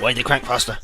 Why they crank faster?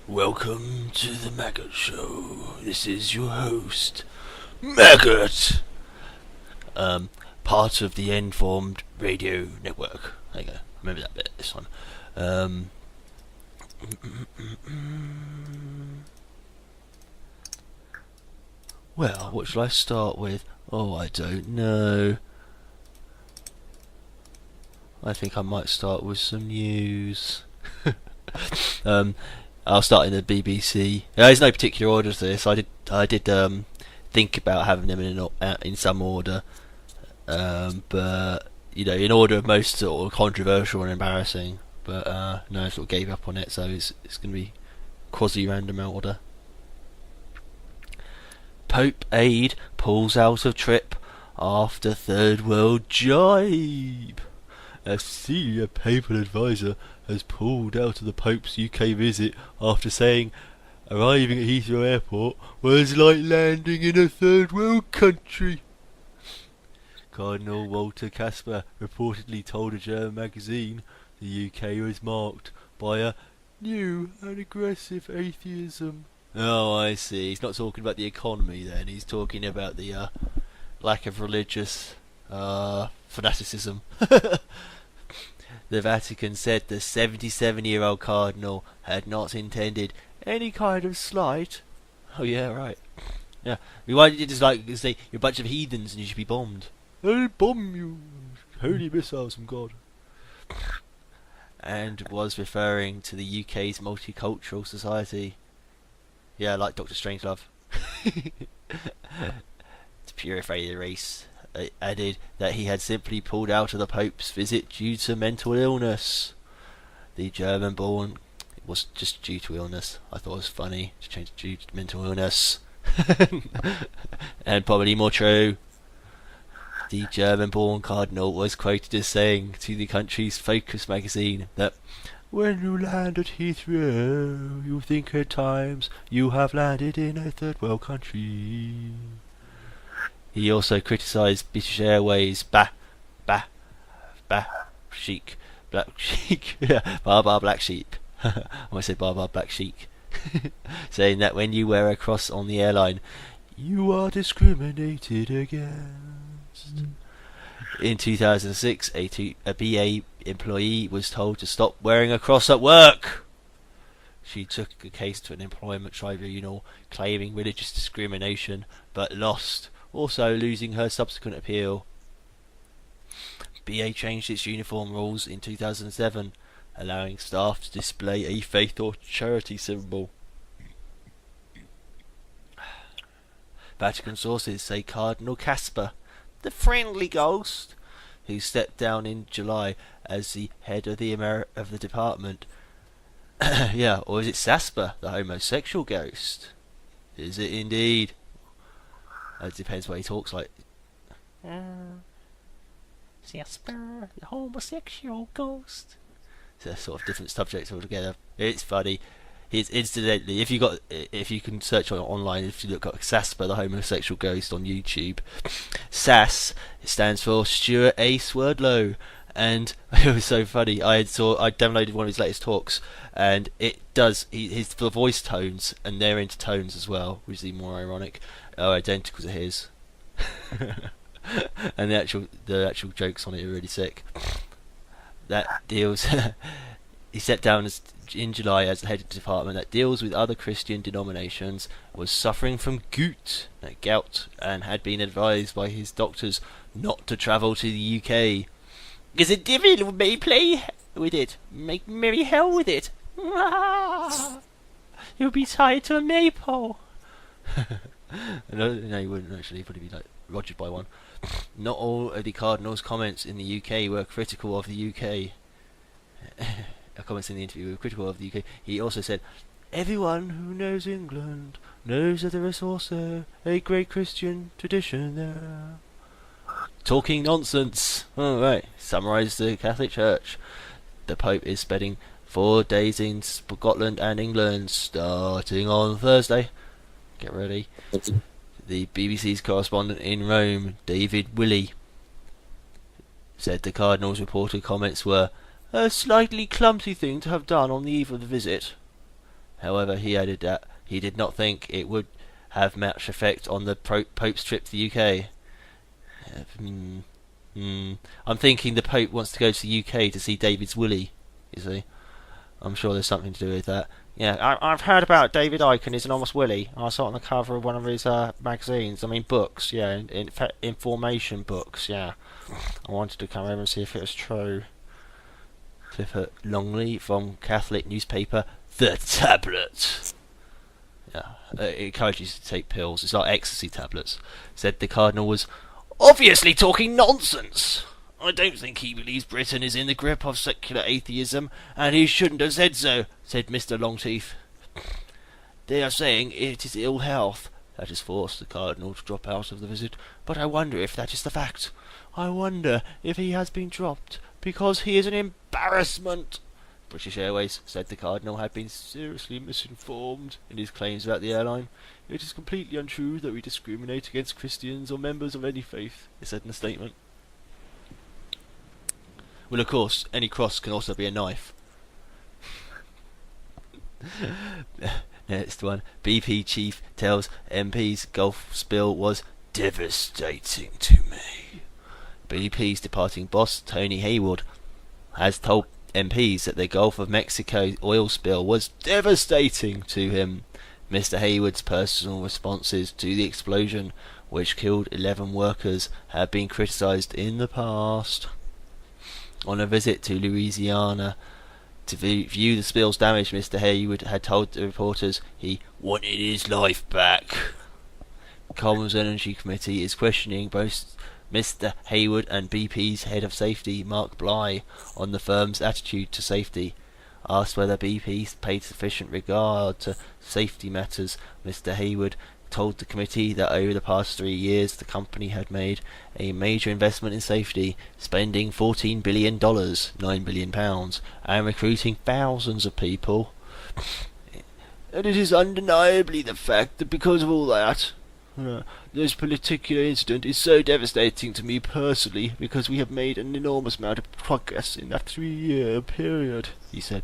Welcome to the Maggot Show. This is your host, Maggot. Part of the N-formed radio network. There you go. Remember that bit this time. Well, what shall I start with? Oh, I don't know. I think I might start with some news. I'll start in the BBC. There's no particular order to this. I did think about having them in some order, but in order of most sort of controversial and embarrassing. But no, I sort of gave up on it, so it's going to be quasi-random order. Pope aide pulls out of trip after third world jibe. A senior papal advisor has pulled out of the Pope's UK visit after saying arriving at Heathrow Airport was like landing in a third world country. Cardinal Walter Casper reportedly told a German magazine the UK was marked by a new and aggressive atheism. Oh, I see. He's not talking about the economy then. He's talking about the lack of religious fanaticism. The Vatican said the 77-year-old cardinal had not intended any kind of slight. Oh yeah, right. Yeah. Why did you just say you're a bunch of heathens and you should be bombed? I'll bomb you, holy missiles from God. And was referring to the UK's multicultural society. Yeah, like Dr. Strangelove. To purify the race. Added that he had simply pulled out of the Pope's visit due to mental illness. The German-born was just due to illness. I thought it was funny to change due to mental illness. And probably more true. The German-born cardinal was quoted as saying to the country's Focus magazine that when you land at Heathrow, you think at times you have landed in a third world country. He also criticised British Airways Black Sheep. Black Sheep. I might say Black Sheep. Saying that when you wear a cross on the airline, you are discriminated against. In 2006, a BA employee was told to stop wearing a cross at work. She took a case to an employment tribunal claiming religious discrimination, but lost, also losing her subsequent appeal. BA changed its uniform rules in 2007, allowing staff to display a faith or charity symbol. Vatican sources say Cardinal Casper, the friendly ghost, who stepped down in July as the head of the department. Yeah, or is it Sasper, the homosexual ghost? Is it indeed? It depends what he talks like. Sasper, the homosexual ghost. It's a sort of different subject altogether. It's funny. It's incidentally, if you can search on online, if you look up Sasper, the homosexual ghost on YouTube, SAS, it stands for Stuart A. Swerdlow, and it was so funny. I downloaded one of his latest talks, and it does the voice tones and their intertones as well, which is even more ironic, are identical to his. And the actual jokes on it are really sick. That deals. He stepped down in July as the head of the department that deals with other Christian denominations, was suffering from gout, and had been advised by his doctors not to travel to the UK. Because the devil may play with it, make merry hell with it. You'll be tied to a maypole. No, you wouldn't actually. You'd probably be like rogered by one. Not all of the Cardinal's comments in the UK were critical of the UK. Comments in the interview were critical of the UK. He also said, "Everyone who knows England knows that there is also a great Christian tradition there." Talking nonsense. All right. Summarise the Catholic Church. The Pope is spending 4 days in Scotland and England, starting on Thursday. Get ready. The BBC's correspondent in Rome, David Willey, said the Cardinal's reported comments were a slightly clumsy thing to have done on the eve of the visit. However, he added that he did not think it would have much effect on the Pope's trip to the UK. I'm thinking the Pope wants to go to the UK to see David's Willie, you see. I'm sure there's something to do with that. Yeah, I've heard about David Icke and his enormous Willie. I saw it on the cover of one of his magazines. I mean, books, yeah, information books, yeah. I wanted to come over and see if it was true. Clifford Longley from Catholic newspaper The Tablet. Yeah, it encourages you to take pills. It's like ecstasy tablets. Said the Cardinal was obviously talking nonsense. I don't think he believes Britain is in the grip of secular atheism, and he shouldn't have said so, said Mr. Longteeth. They are saying it is ill health that has forced the Cardinal to drop out of the visit, but I wonder if that is the fact. I wonder if he has been dropped because he is an embarrassment. British Airways said the Cardinal had been seriously misinformed in his claims about the airline. It is completely untrue that we discriminate against Christians or members of any faith, it said in a statement. Well, of course, any cross can also be a knife. Next one. BP chief tells MPs Gulf spill was devastating to me. BP's departing boss, Tony Hayward, has told MPs that the Gulf of Mexico oil spill was devastating to him. Mr. Hayward's personal responses to the explosion, which killed 11 workers, have been criticised in the past. On a visit to Louisiana to view the spill's damage, Mr. Hayward had told the reporters he wanted his life back. The Commons Energy Committee is questioning both Mr. Hayward and BP's head of safety, Mark Bligh, on the firm's attitude to safety. Asked whether BP paid sufficient regard to safety matters, Mr. Hayward told the committee that over the past 3 years the company had made a major investment in safety, spending $14 billion, £9 billion, and recruiting thousands of people. And it is undeniably the fact that because of all that, this particular incident is so devastating to me personally, because we have made an enormous amount of progress in that 3-year period, he said.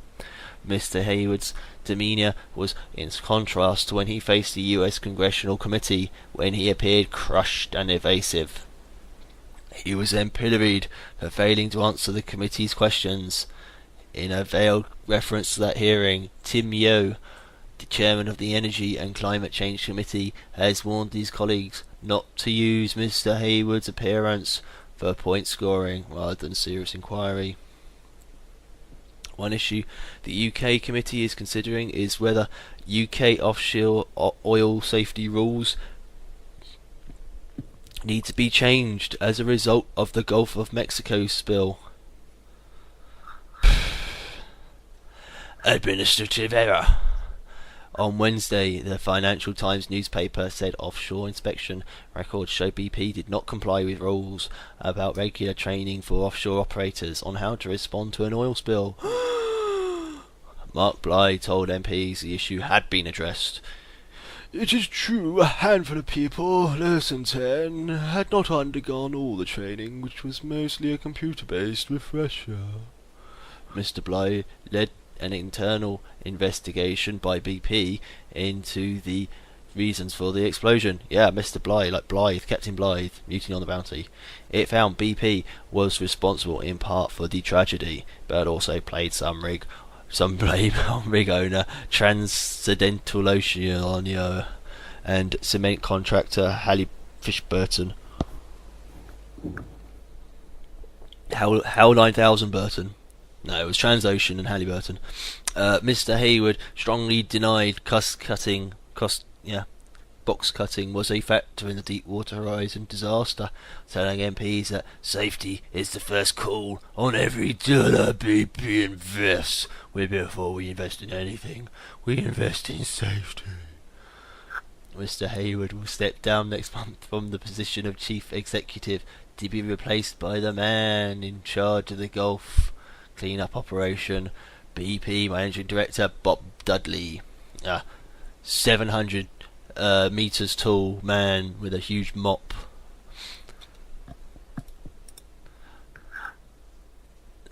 Mr. Hayward's demeanour was in contrast to when he faced the US Congressional Committee, when he appeared crushed and evasive. He was then pilloried for failing to answer the committee's questions. In a veiled reference to that hearing, Tim Yeo, the chairman of the Energy and Climate Change Committee, has warned his colleagues not to use Mr. Hayward's appearance for point scoring rather than serious inquiry. One issue the UK committee is considering is whether UK offshore oil safety rules need to be changed as a result of the Gulf of Mexico spill. Administrative error. On Wednesday, the Financial Times newspaper said offshore inspection records show BP did not comply with rules about regular training for offshore operators on how to respond to an oil spill. Mark Bligh told MPs the issue had been addressed. It is true a handful of people, less than 10, had not undergone all the training, which was mostly a computer-based refresher. Mr. Bligh led an internal investigation by BP into the reasons for the explosion. Yeah, Mr. Bligh, like Blythe, Captain Blythe, Mutiny on the Bounty. It found BP was responsible in part for the tragedy, but also played some blame on rig owner Transcendental Oceania and cement contractor Halliburton. Hell 9000 Burton. No, it was Transocean and Halliburton. Mr. Hayward strongly denied box cutting was a factor in the Deepwater Horizon disaster, telling MPs that safety is the first call on every dollar BP invests. Before we invest in anything, we invest in safety. Mr. Hayward will step down next month from the position of chief executive to be replaced by the man in charge of the Gulf cleanup operation, BP Managing Director Bob Dudley. 700 meters tall man with a huge mop.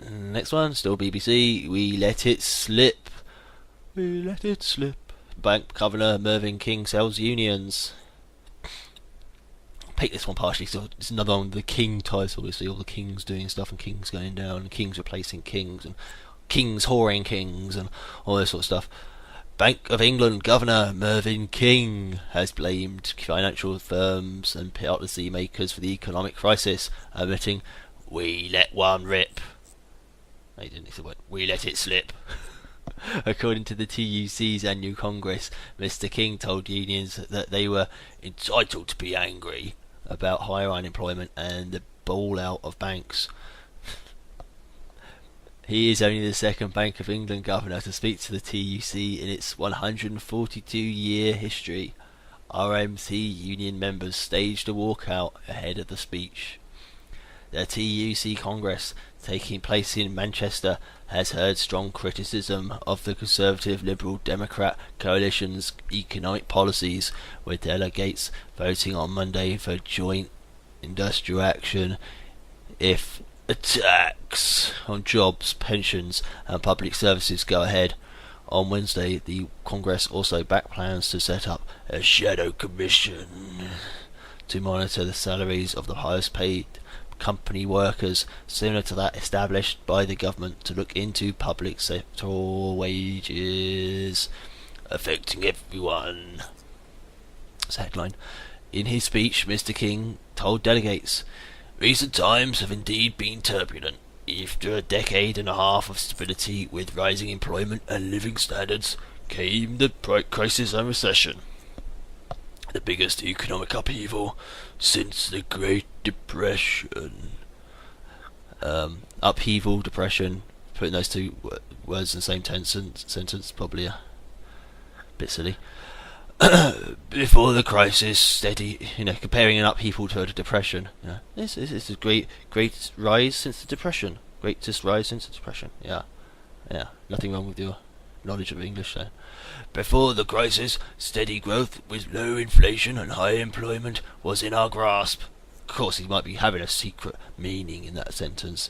Next one, still BBC. We let it slip. We let it slip. Bank Governor Mervyn King sells unions. Pick this one partially, so it's another one with the King title. You see all the kings doing stuff and kings going down and kings replacing kings and kings whoring kings and all this sort of stuff. Bank of England Governor Mervyn King has blamed financial firms and policy makers for the economic crisis, admitting, "We let one rip." He didn't. He said, "We let it slip." According to the TUC's annual Congress, Mr. King told unions that they were entitled to be angry about higher unemployment and the ball-out of banks. He is only the second Bank of England governor to speak to the TUC in its 142-year history. RMC union members staged a walkout ahead of the speech. The TUC Congress, taking place in Manchester, has heard strong criticism of the Conservative Liberal Democrat coalition's economic policies, with delegates voting on Monday for joint industrial action if attacks on jobs, pensions and public services go ahead. On Wednesday, the Congress also backed plans to set up a shadow commission to monitor the salaries of the highest paid company workers, similar to that established by the government to look into public sector wages affecting everyone. That's the headline. In his speech, Mr. King told delegates, "Recent times have indeed been turbulent. After a decade and a half of stability with rising employment and living standards came the crisis and recession, the biggest economic upheaval since the Great Depression." Upheaval, depression, putting those two words in the same sentence, probably a bit silly. Before the crisis, steady, comparing an upheaval to a depression. This is a great rise since the depression. Greatest rise since the depression. Yeah. Nothing wrong with your knowledge of English there. Before the crisis, steady growth with low inflation and high employment was in our grasp. Of course, he might be having a secret meaning in that sentence.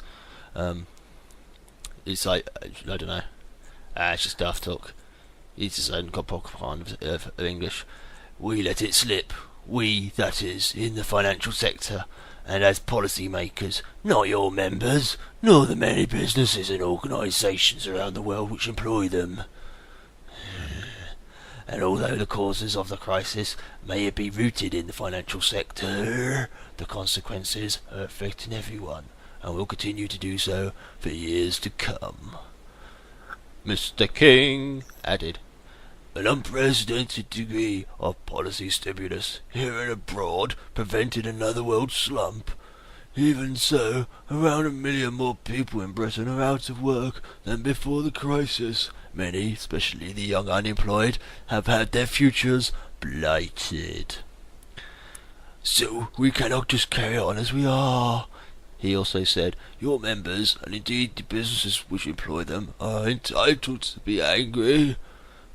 It's like, I don't know. It's just daft talk. He's just hasn't got proper command of English. We let it slip. We, that is, in the financial sector, and as policy makers, not your members, nor the many businesses and organisations around the world which employ them. And although the causes of the crisis may be rooted in the financial sector, the consequences are affecting everyone, and will continue to do so for years to come. Mr. King added, "An unprecedented degree of policy stimulus here and abroad prevented another world slump. Even so, around 1 million more people in Britain are out of work than before the crisis. Many, especially the young unemployed, have had their futures blighted. So we cannot just carry on as we are." He also said, "Your members, and indeed the businesses which employ them, are entitled to be angry.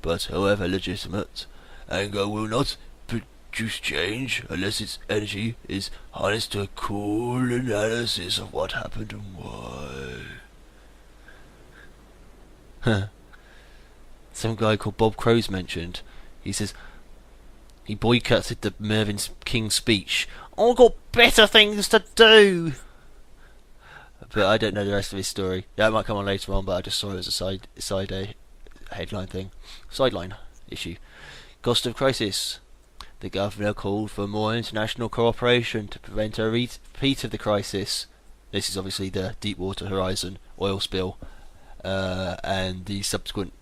But however legitimate, anger will not produce change unless its energy is harnessed to a cool analysis of what happened and why." Some guy called Bob Crow's mentioned. He says he boycotted the Mervyn King speech. "I've got better things to do." But I don't know the rest of his story. That might come on later on, but I just saw it as a side headline thing. Sideline issue. Cost of crisis. The governor called for more international cooperation to prevent a repeat of the crisis. This is obviously the Deepwater Horizon oil spill and the subsequent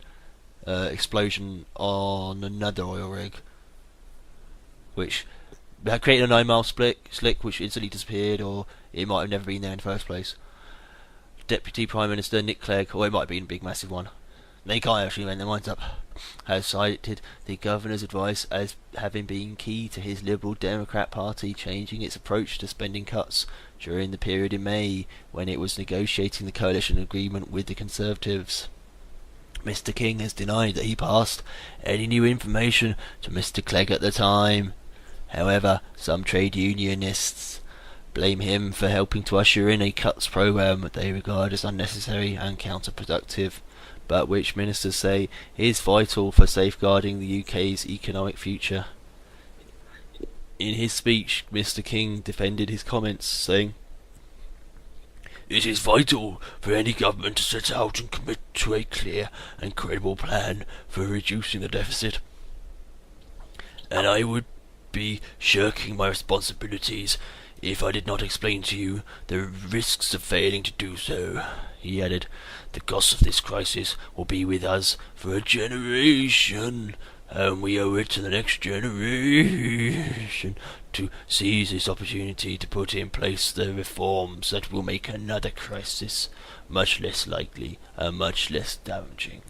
explosion on another oil rig, which had created a 9-mile slick, which instantly disappeared, or it might have never been there in the first place. Deputy Prime Minister Nick Clegg, or it might have been a big massive one, they can't actually make their minds up, has cited the governor's advice as having been key to his Liberal Democrat Party changing its approach to spending cuts during the period in May when it was negotiating the coalition agreement with the Conservatives. Mr. King has denied that he passed any new information to Mr. Clegg at the time. However, some trade unionists blame him for helping to usher in a cuts program they regard as unnecessary and counterproductive, but which ministers say is vital for safeguarding the UK's economic future. In his speech, Mr. King defended his comments, saying, "It is vital for any government to set out and commit to a clear and credible plan for reducing the deficit, and I would be shirking my responsibilities if I did not explain to you the risks of failing to do so." He added, "The cost of this crisis will be with us for a generation, and we owe it to the next generation to seize this opportunity to put in place the reforms that will make another crisis much less likely and much less damaging.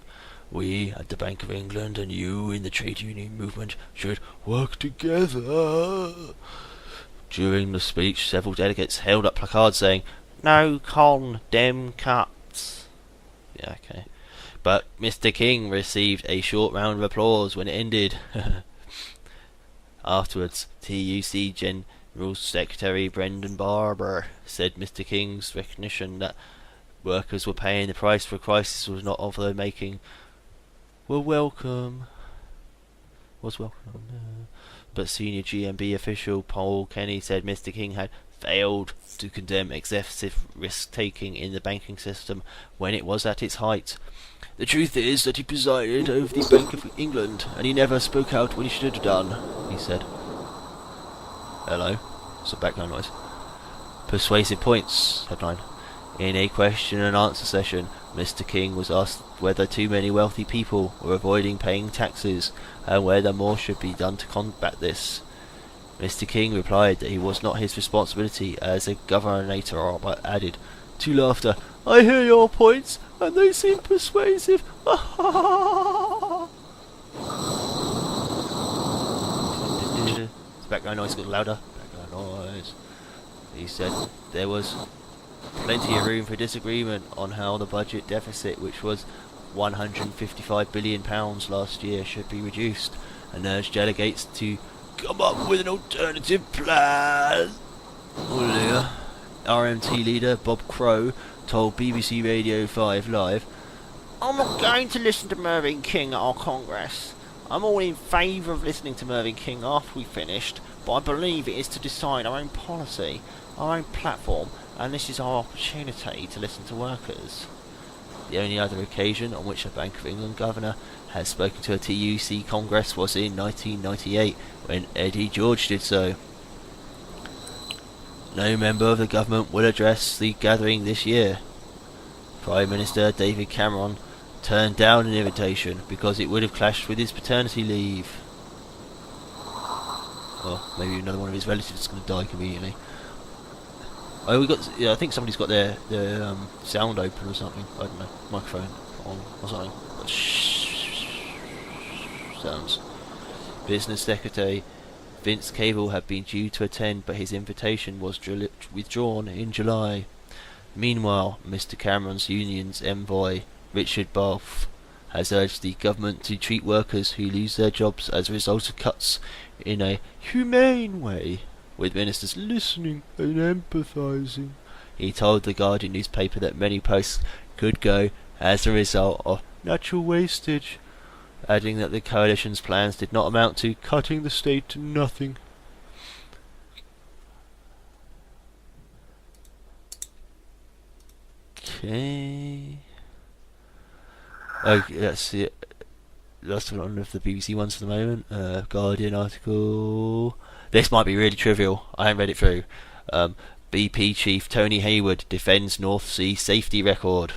We at the Bank of England and you in the trade union movement should work together." During the speech, several delegates held up placards saying, "No condemn cuts." Yeah, okay. But Mr. King received a short round of applause when it ended. Afterwards, TUC General Secretary Brendan Barber said Mr. King's recognition that workers were paying the price for a crisis was not of their making was welcome. But senior GMB official Paul Kenny said Mr. King had failed to condemn excessive risk-taking in the banking system when it was at its height. "The truth is that he presided over the Bank of England, and he never spoke out when he should have done," he said. Hello, some background noise. Persuasive points, headline. In a question and answer session, Mr. King was asked whether too many wealthy people were avoiding paying taxes and whether more should be done to combat this. Mr. King replied that it was not his responsibility as a governor, but added, to laughter, "I hear your points, and they seem persuasive." Background noise got louder. Background noise. He said there was plenty of room for disagreement on how the budget deficit, which was £155 billion last year, should be reduced, and urged delegates to come up with an alternative plan. Earlier, RMT leader Bob Crow told BBC Radio 5 Live, "I'm not going to listen to Mervyn King at our Congress. I'm all in favour of listening to Mervyn King after we finished, but I believe it is to decide our own policy, our own platform, and this is our opportunity to listen to workers." The only other occasion on which a Bank of England governor has spoken to a TUC Congress was in 1998, when Eddie George did so. No member of the government will address the gathering this year. Prime Minister David Cameron turned down an invitation because it would have clashed with his paternity leave. Or maybe another one of his relatives is going to die conveniently. Oh, I think somebody's got their sound open or something. I don't know, microphone on or something. Sounds. Business Secretary Vince Cable had been due to attend, but his invitation was withdrawn in July. Meanwhile, Mr. Cameron's union's envoy, Richard Balfe, has urged the government to treat workers who lose their jobs as a result of cuts in a humane way, with ministers listening and empathising. He told the Guardian newspaper that many posts could go as a result of natural wastage, adding that the coalition's plans did not amount to cutting the state to nothing. Okay. Okay, that's it. That's one of the BBC ones for the moment. Guardian article. This might be really trivial. I haven't read it through. BP chief Tony Hayward defends North Sea safety record.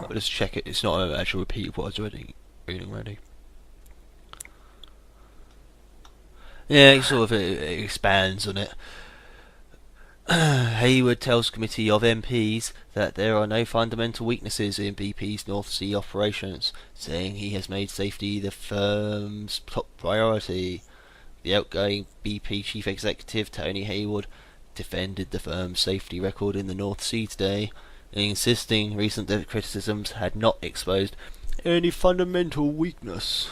Let's check it. It's not an actual repeat of what I was reading already. Yeah, it sort of it expands on it. Hayward tells committee of MPs that there are no fundamental weaknesses in BP's North Sea operations, saying he has made safety the firm's top priority. The outgoing BP chief executive, Tony Hayward, defended the firm's safety record in the North Sea today, insisting recent criticisms had not exposed any fundamental weakness.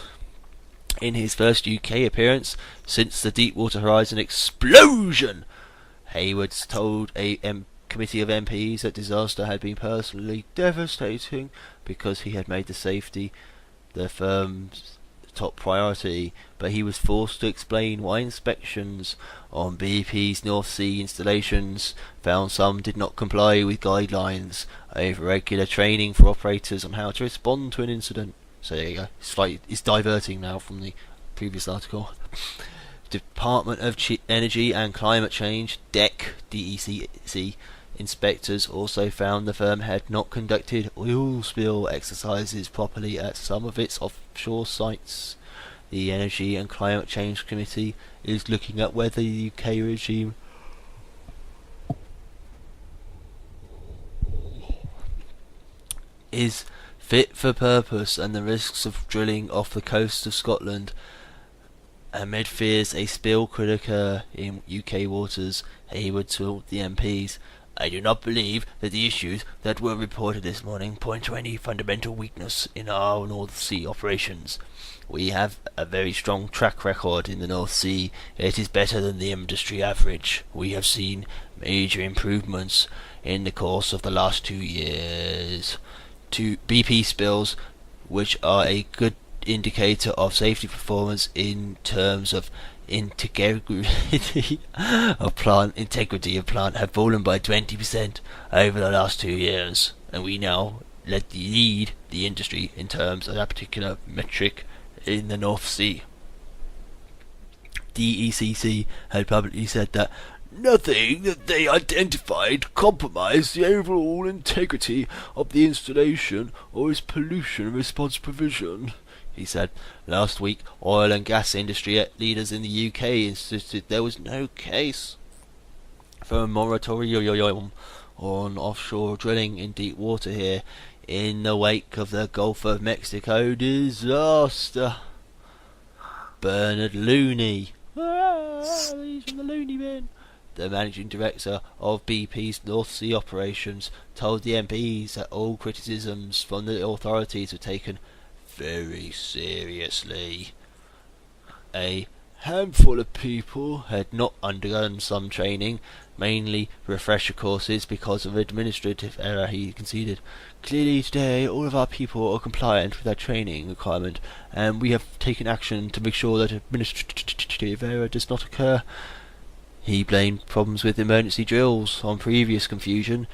In his first UK appearance since the Deepwater Horizon explosion, Hayward told a committee of MPs that disaster had been personally devastating because he had made the safety the firm's top priority, but he was forced to explain why inspections on BP's North Sea installations found some did not comply with guidelines over regular training for operators on how to respond to an incident. So there you go. It's diverting now from the previous article. Department of Energy and Climate Change DEC inspectors also found the firm had not conducted oil spill exercises properly at some of its offshore sites. The Energy and Climate Change Committee is looking at whether the UK regime is fit for purpose and the risks of drilling off the coast of Scotland. Amid fears a spill could occur in UK waters, Hayward told the MPs, "I do not believe that the issues that were reported this morning point to any fundamental weakness in our North Sea operations. We have a very strong track record in the North Sea. It is better than the industry average. We have seen major improvements in the course of the last 2 years. To BP spills, which are a good indicator of safety performance in terms of integrity of plant, have fallen by 20% over the last 2 years, and we now lead the industry in terms of that particular metric in the North Sea." DECC had publicly said that nothing that they identified compromised the overall integrity of the installation or its pollution response provision. He said last week oil and gas industry leaders in the UK insisted there was no case for a moratorium on offshore drilling in deep water here in the wake of the Gulf of Mexico disaster. Bernard Looney, he's from the Looney bin, the managing director of BP's North Sea operations, told the MPs that all criticisms from the authorities were taken very seriously. A handful of people had not undergone some training, mainly refresher courses, because of administrative error, he conceded. Clearly today all of our people are compliant with our training requirement, and we have taken action to make sure that administrative error does not occur. He blamed problems with emergency drills on previous confusion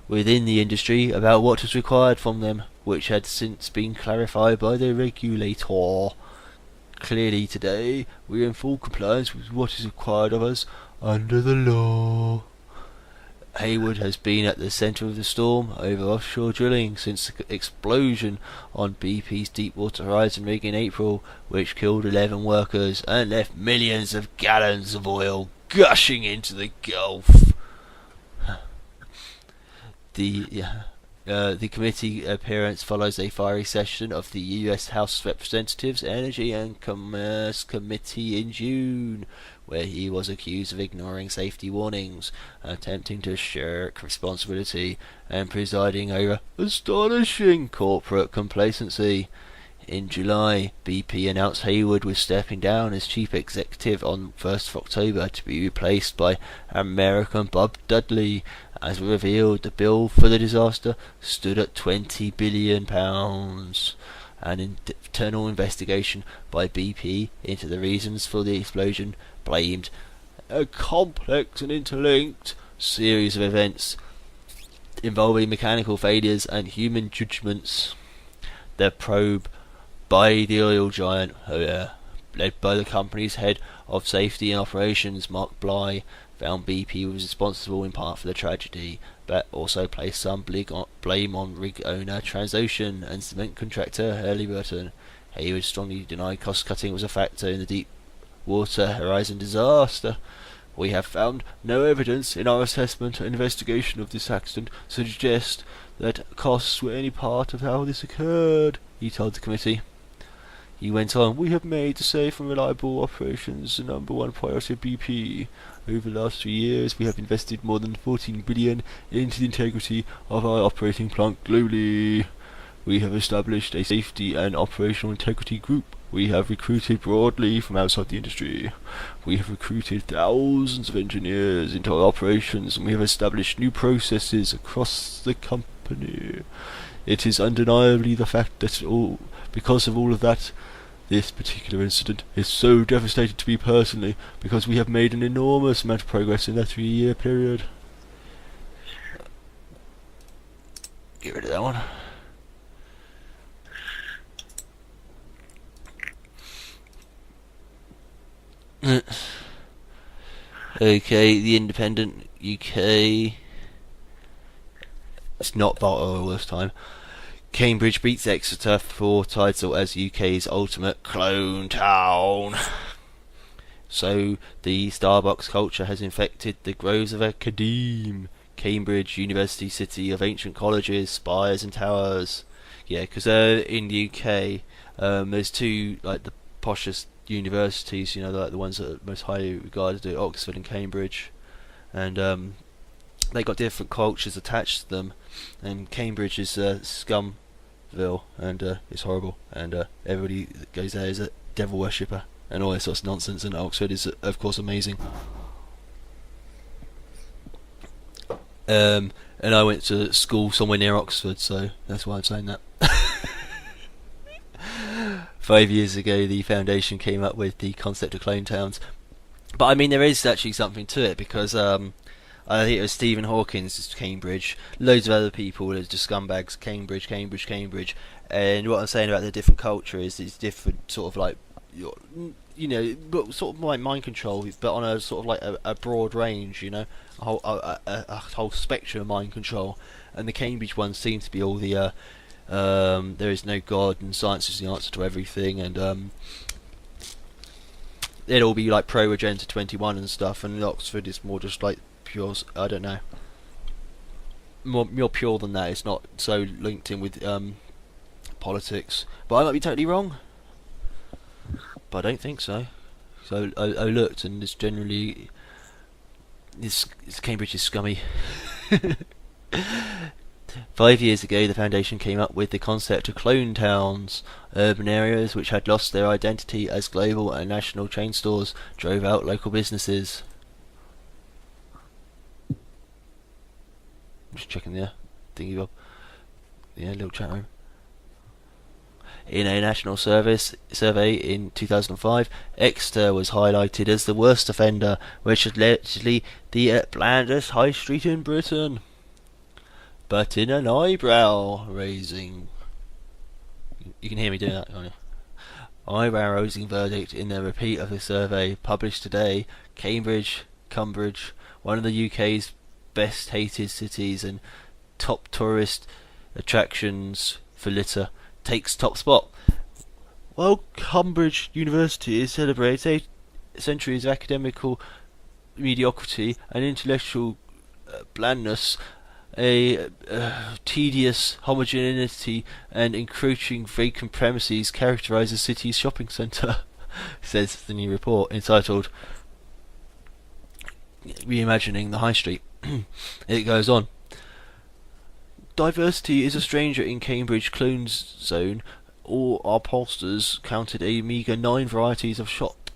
within the industry about what was required from them, which had since been clarified by the regulator. Clearly today we are in full compliance with what is required of us under the law. Hayward has been at the centre of the storm over offshore drilling since the explosion on BP's Deepwater Horizon rig in April, which killed 11 workers and left millions of gallons of oil gushing into the Gulf. The committee appearance follows a fiery session of the US House of Representatives Energy and Commerce Committee in June, where he was accused of ignoring safety warnings, attempting to shirk responsibility, and presiding over astonishing corporate complacency. In July, BP announced Hayward was stepping down as chief executive on 1st of October to be replaced by American Bob Dudley. As revealed, the bill for the disaster stood at £20 billion. An internal investigation by BP into the reasons for the explosion blamed a complex and interlinked series of events involving mechanical failures and human judgments. The probe by the oil giant, led by the company's head of Safety and Operations, Mark Bly, found BP was responsible in part for the tragedy, but also placed some blame on rig owner Transocean and cement contractor Halliburton. Hayward strongly denied cost-cutting was a factor in the Deepwater Horizon disaster. We have found no evidence in our assessment and investigation of this accident to suggest that costs were any part of how this occurred, he told the committee. He went on, we have made safe and reliable operations the number one priority of BP. Over the last 3 years, we have invested more than $14 billion into the integrity of our operating plant globally. We have established a safety and operational integrity group. We have recruited broadly from outside the industry. We have recruited thousands of engineers into our operations, and we have established new processes across the company. It is undeniably the fact that because of all of that, this particular incident is so devastating to me personally, because we have made an enormous amount of progress in that 3-year period. Get rid of that one. Okay, the Independent UK. It's not Baltimore this time. Cambridge beats Exeter for title as UK's ultimate clone town. So the Starbucks culture has infected the groves of Academe. Cambridge, university city of ancient colleges, spires and towers. Yeah, because in the UK, there's two, like, the poshest universities, you know, like the ones that are most highly regarded, are Oxford and Cambridge, and they got different cultures attached to them. And Cambridge is Scumville, and it's horrible, and everybody that goes there is a devil worshipper and all this sort of nonsense. And Oxford is, of course, amazing. And I went to school somewhere near Oxford, so that's why I'm saying that. 5 years ago, the foundation came up with the concept of clone towns. But I mean, there is actually something to it, because I think it was Stephen Hawkins, Cambridge, loads of other people, there's just scumbags, Cambridge. And what I'm saying about the different culture is it's different sort of like, you know, but sort of like mind control, but on a sort of like a broad range, you know, a whole spectrum of mind control. And the Cambridge ones seem to be all the there is no God and science is the answer to everything, and it'd all be like pro Agenda 21 and stuff. And Oxford is more just like pure, I don't know, more pure than that. It's not so linked in with politics, but I might be totally wrong, but I don't think so. So I looked, and it's generally this Cambridge is scummy. 5 years ago, the foundation came up with the concept of clone towns. Urban areas which had lost their identity as global and national chain stores drove out local businesses. Just checking the thingy bob. Yeah, little chat room. In a national survey in 2005, Exeter was highlighted as the worst offender, which is literally the blandest high street in Britain. But in an eyebrow raising, you can hear me doing that, can't you? Eyebrow raising verdict in the repeat of the survey published today. Cambridge, one of the UK's best hated cities and top tourist attractions for litter, takes top spot. While Cambridge University celebrates 8 centuries of academical mediocrity and intellectual blandness, a tedious homogeneity and encroaching vacant premises characterise the city's shopping centre, says the new report entitled Reimagining the High Street. It goes on. Diversity is a stranger in Cambridge Clones Zone. All our pollsters counted a meagre 9 varieties of shop,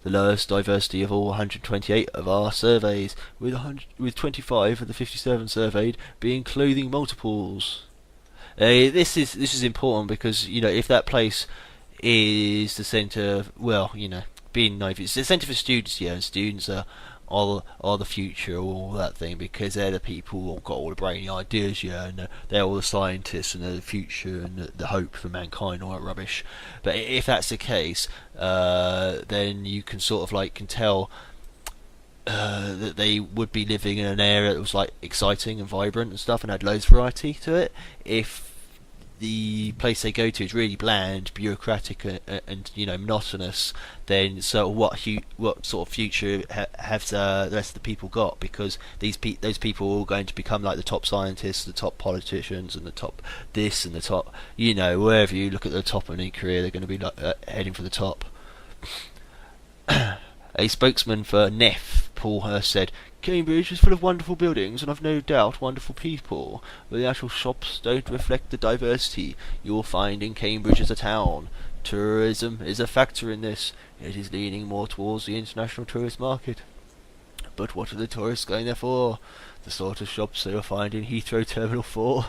the lowest diversity of all 128 of our surveys, with 25 of the 57 surveyed being clothing multiples. This is important because, you know, if that place is the centre of, well, you know, being naive, it's the centre for students, yeah, and students are are the future, all that thing, because they're the people who've got all the brainy ideas, yeah, and they're all the scientists, and they're the future and the hope for mankind, all that rubbish. But if that's the case, then you can sort of like can tell that they would be living in an area that was like exciting and vibrant and stuff, and had loads of variety to it. If the place they go to is really bland, bureaucratic, and monotonous, then so what sort of future have the rest of the people got? Because those people are all going to become like the top scientists, the top politicians, and the top this and the top, wherever you look at the top of any career, they're going to be like, heading for the top. A spokesman for NEF, Paul Hurst, said, "Cambridge is full of wonderful buildings and I've no doubt wonderful people, but the actual shops don't reflect the diversity you'll find in Cambridge as a town. Tourism is a factor in this. It is leaning more towards the international tourist market. But what are the tourists going there for? The sort of shops they will find in Heathrow Terminal 4.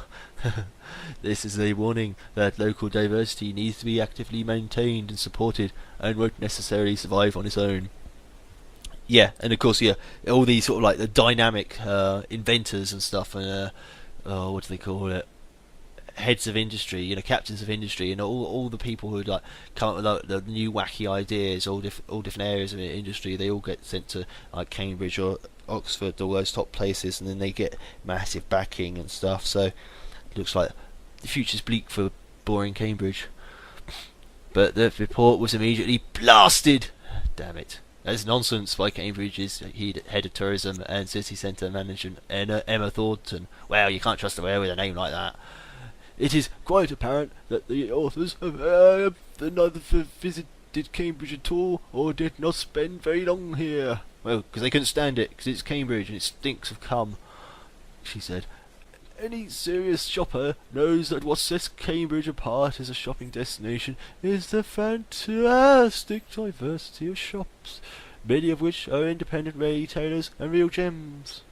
This is a warning that local diversity needs to be actively maintained and supported, and won't necessarily survive on its own." Yeah, and of course, all these sort of like the dynamic inventors and stuff, and what do they call it? Heads of industry, captains of industry, and all the people who like come up with like, the new wacky ideas, all different areas of industry. They all get sent to like Cambridge or Oxford, all those top places, and then they get massive backing and stuff. So it looks like the future's bleak for boring Cambridge. But the report was immediately blasted. Damn it. That's nonsense by Cambridge's head of tourism and city centre management, Emma Thornton. Well, you can't trust a whale with a name like that. It is quite apparent that the authors have neither visited Cambridge at all or did not spend very long here. Well, because they couldn't stand it, because it's Cambridge and it stinks of cum, she said. Any serious shopper knows that what sets Cambridge apart as a shopping destination is the fantastic diversity of shops, many of which are independent retailers and real gems.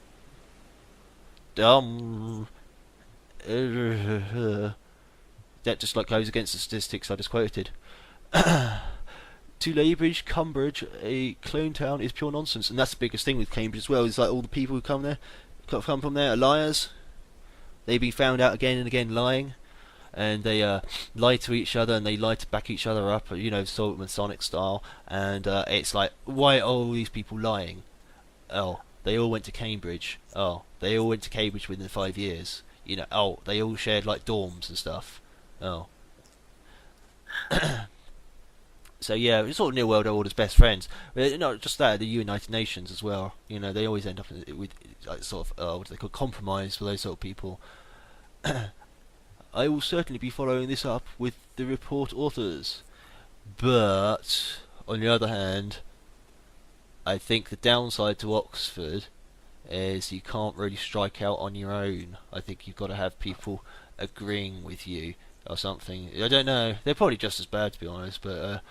That just like goes against the statistics I just quoted. To Laybridge, Cumbridge, a clone town, is pure nonsense, and that's the biggest thing with Cambridge as well. Is like all the people who come from there are liars. They've been found out again and again lying, and they lie to each other and they lie to back each other up, sort of Masonic style. And it's like, why are all these people lying? Oh, they all went to Cambridge. Oh, they all went to Cambridge within 5 years. Oh, they all shared like dorms and stuff. Oh. So yeah, it's sort of New World Order's best friends. But not just that, the United Nations as well. They always end up with like sort of what do they call compromise for those sort of people. I will certainly be following this up with the report authors, but on the other hand, I think the downside to Oxford is you can't really strike out on your own. I think you've got to have people agreeing with you or something. I don't know. They're probably just as bad, to be honest, but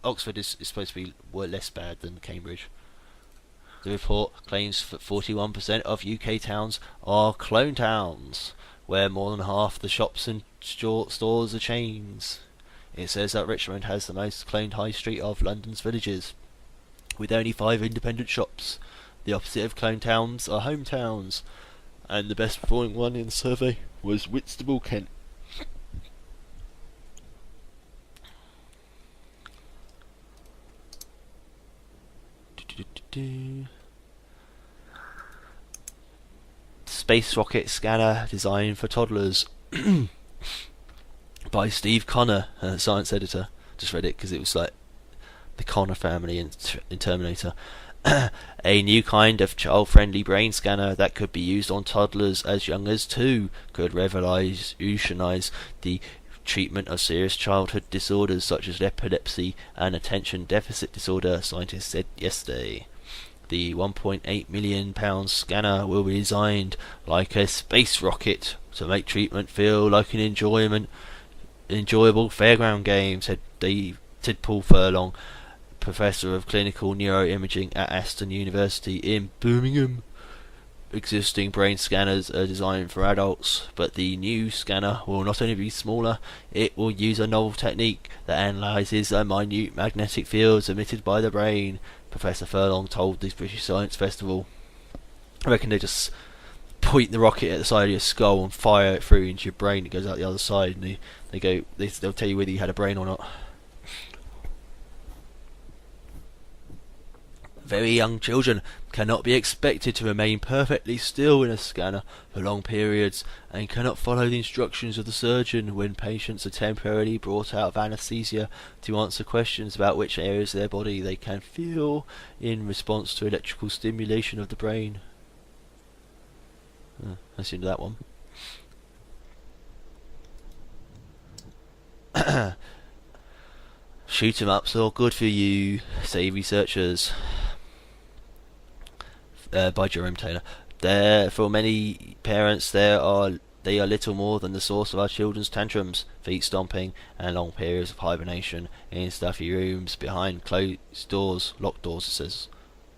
Oxford is supposed to be less bad than Cambridge. The report claims that 41% of UK towns are clone towns, where more than half the shops and stores are chains. It says that Richmond has the most cloned high street of London's villages, with only 5 independent shops. The opposite of clone towns are hometowns, and the best performing one in the survey was Whitstable, Kent. Space rocket scanner designed for toddlers by Steve Connor, science editor. Just read it because it was like the Connor family in Terminator. A new kind of child-friendly brain scanner that could be used on toddlers as young as 2 could revolutionize the treatment of serious childhood disorders such as epilepsy and attention deficit disorder, scientists said yesterday. The £1.8 million scanner will be designed like a space rocket to make treatment feel like an enjoyable fairground game, said Paul Furlong, Professor of Clinical Neuroimaging at Aston University in Birmingham. Existing brain scanners are designed for adults, but the new scanner will not only be smaller, it will use a novel technique that analyses the minute magnetic fields emitted by the brain Professor Furlong told the British Science Festival. I reckon they just point the rocket at the side of your skull and fire it through into your brain. It goes out the other side, and they'll tell you whether you had a brain or not. Very young children cannot be expected to remain perfectly still in a scanner for long periods, and cannot follow the instructions of the surgeon when patients are temporarily brought out of anaesthesia to answer questions about which areas of their body they can feel in response to electrical stimulation of the brain. That's into that one. Shoot 'em ups are good for you, say researchers. By Jerome Taylor. For many parents, they are little more than the source of our children's tantrums, feet stomping, and long periods of hibernation in stuffy rooms behind closed doors, locked doors. It says.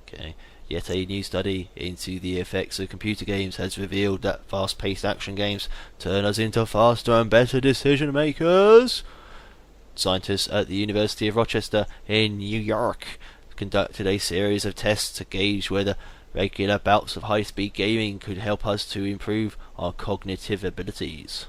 Okay. Yet a new study into the effects of computer games has revealed that fast-paced action games turn us into faster and better decision makers. Scientists at the University of Rochester in New York conducted a series of tests to gauge whether regular bouts of high-speed gaming could help us to improve our cognitive abilities.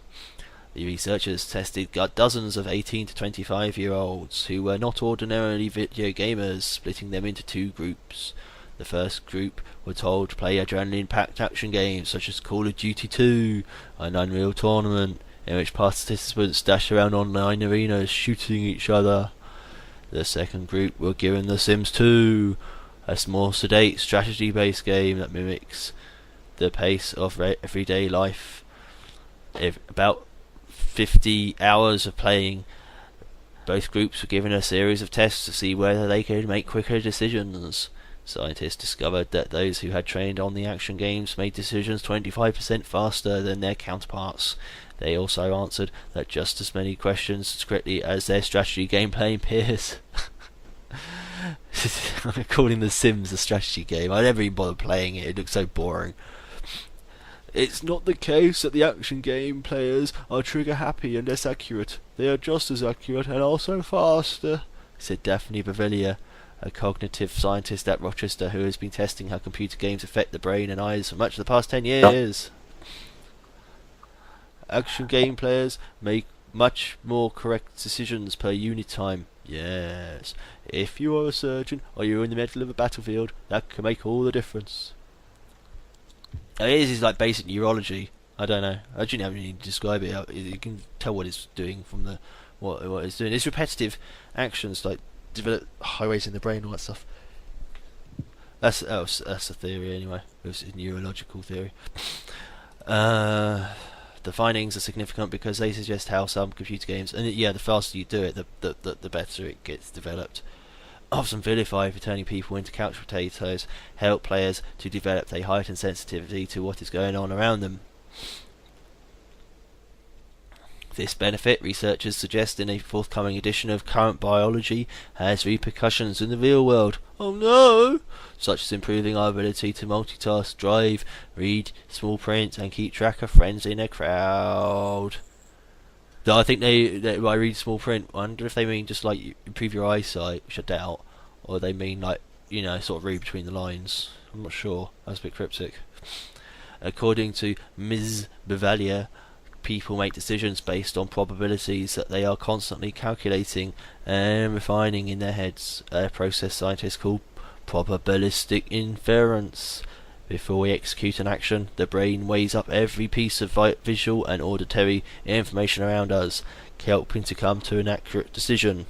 The researchers tested dozens of 18 to 25-year-olds who were not ordinarily video gamers, splitting them into two groups. The first group were told to play adrenaline-packed action games such as Call of Duty 2, an Unreal Tournament, in which participants dash around online arenas shooting each other. The second group were given The Sims 2, a more sedate strategy-based game that mimics the pace of everyday life. About 50 hours of playing, both groups were given a series of tests to see whether they could make quicker decisions. Scientists discovered that those who had trained on the action games made decisions 25% faster than their counterparts. They also answered that just as many questions as correctly as their strategy gameplay peers. I'm calling The Sims a strategy game. I never even bothered playing it. It looks so boring. It's not the case that the action game players are trigger happy and less accurate. They are just as accurate and also faster, said Daphne Bavelier, a cognitive scientist at Rochester who has been testing how computer games affect the brain and eyes for much of the past 10 years. Action game players make much more correct decisions per unit time. Yes. If you are a surgeon or you're in the middle of a battlefield, that can make all the difference. It is like basic neurology. I don't know. I don't even need to describe it. You can tell what it's doing from the what it's doing. It's repetitive actions like develop highways in the brain, all that stuff. That's a theory anyway. It's a neurological theory. The findings are significant because they suggest how some computer games, and the faster you do it, the better it gets developed. Often vilified for turning people into couch potatoes, help players to develop a heightened sensitivity to what is going on around them. This benefit, researchers suggest in a forthcoming edition of Current Biology, has repercussions in the real world. Oh no! Such as improving our ability to multitask, drive, read small print, and keep track of friends in a crowd. Though I think they I read small print, I wonder if they mean just like improve your eyesight, which I doubt, or they mean like, sort of read between the lines. I'm not sure. That's a bit cryptic. According to Ms. Bavelier, people make decisions based on probabilities that they are constantly calculating and refining in their heads, a process scientists call probabilistic inference. Before we execute an action, the brain weighs up every piece of visual and auditory information around us, helping to come to an accurate decision.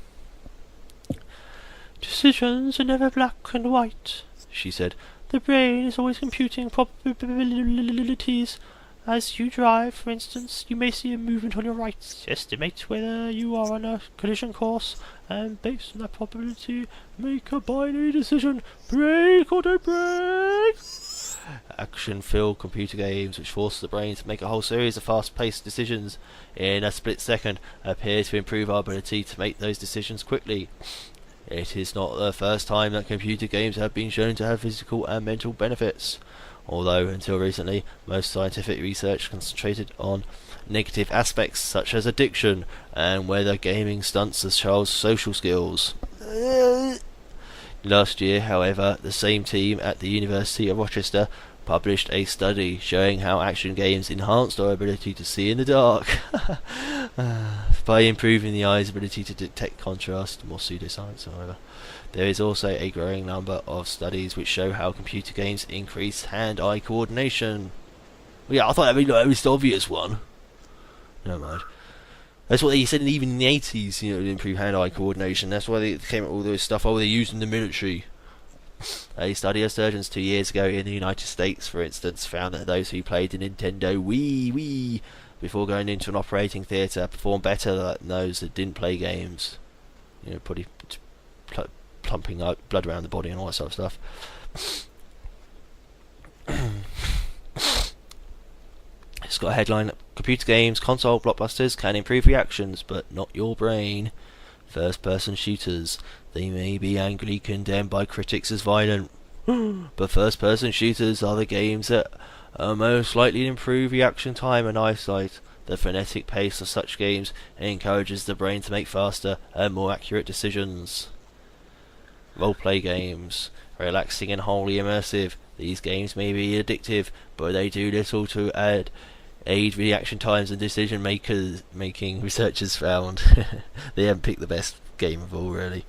Decisions are never black and white, she said. The brain is always computing probabilities. As you drive, for instance, you may see a movement on your right, estimate whether you are on a collision course, and based on that probability, make a binary decision, brake or don't brake. Action-filled computer games which force the brain to make a whole series of fast-paced decisions in a split second appear to improve our ability to make those decisions quickly. It is not the first time that computer games have been shown to have physical and mental benefits, although until recently most scientific research concentrated on negative aspects such as addiction and whether gaming stunts a child's social skills. Last year, however, the same team at the University of Rochester published a study showing how action games enhanced our ability to see in the dark by improving the eye's ability to detect contrast. More pseudoscience, however. There is also a growing number of studies which show how computer games increase hand-eye coordination. Well, yeah, I thought that would be the most obvious one. Never mind. That's what they said even in the 80s, to improve hand-eye coordination. That's why they came up with all this stuff. Oh, they used in the military. A study of surgeons 2 years ago in the United States, for instance, found that those who played the Nintendo Wii before going into an operating theatre performed better than those that didn't play games. Probably pumping blood around the body and all that sort of stuff. It's got a headline: Computer games, console blockbusters can improve reactions, but not your brain. First-person shooters. They may be angrily condemned by critics as violent, but first-person shooters are the games that are most likely to improve reaction time and eyesight. The frenetic pace of such games encourages the brain to make faster and more accurate decisions. Role-play games. Relaxing and wholly immersive. These games may be addictive, but they do little to aid reaction times and decision making, researchers found. They haven't picked the best game of all, really.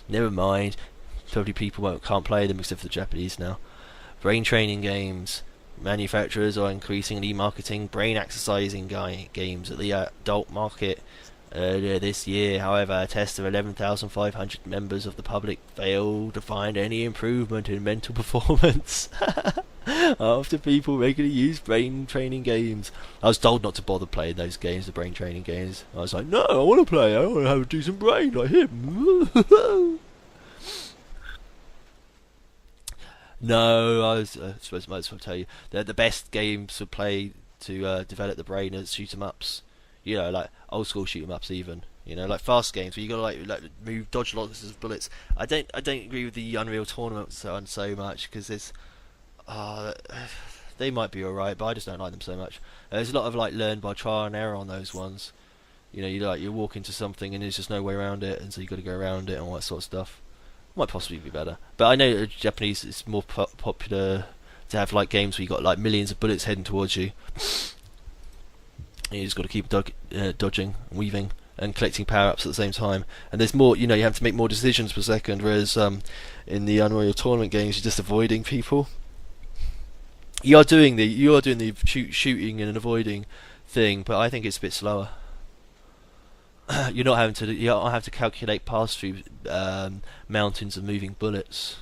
Never mind. Probably people can't play them except for the Japanese now. Brain training games. Manufacturers are increasingly marketing brain exercising games at the adult market. Earlier this year, however, a test of 11,500 members of the public failed to find any improvement in mental performance after people regularly use brain training games. I was told not to bother playing those games, the brain training games. I was like, no, I want to play. I want to have a decent brain like him. No, I suppose I might as well tell you. They're the best games to play to develop the brain as shoot 'em ups. Like old school shoot 'em ups, even. Like fast games where you gotta like move, dodge lots of bullets. I don't agree with the Unreal Tournament so much because there's they might be alright, but I just don't like them so much. There's a lot of like learn by trial and error on those ones. You walk into something and there's just no way around it, and so you got to go around it and all that sort of stuff. Might possibly be better, but I know Japanese it's more popular to have like games where you got like millions of bullets heading towards you. You just got to keep dodging, weaving, and collecting power-ups at the same time. And there's more, you have to make more decisions per second, whereas in the Unreal Tournament games, you're just avoiding people. You are doing the shooting and avoiding thing, but I think it's a bit slower. You don't have to calculate pass through mountains of moving bullets.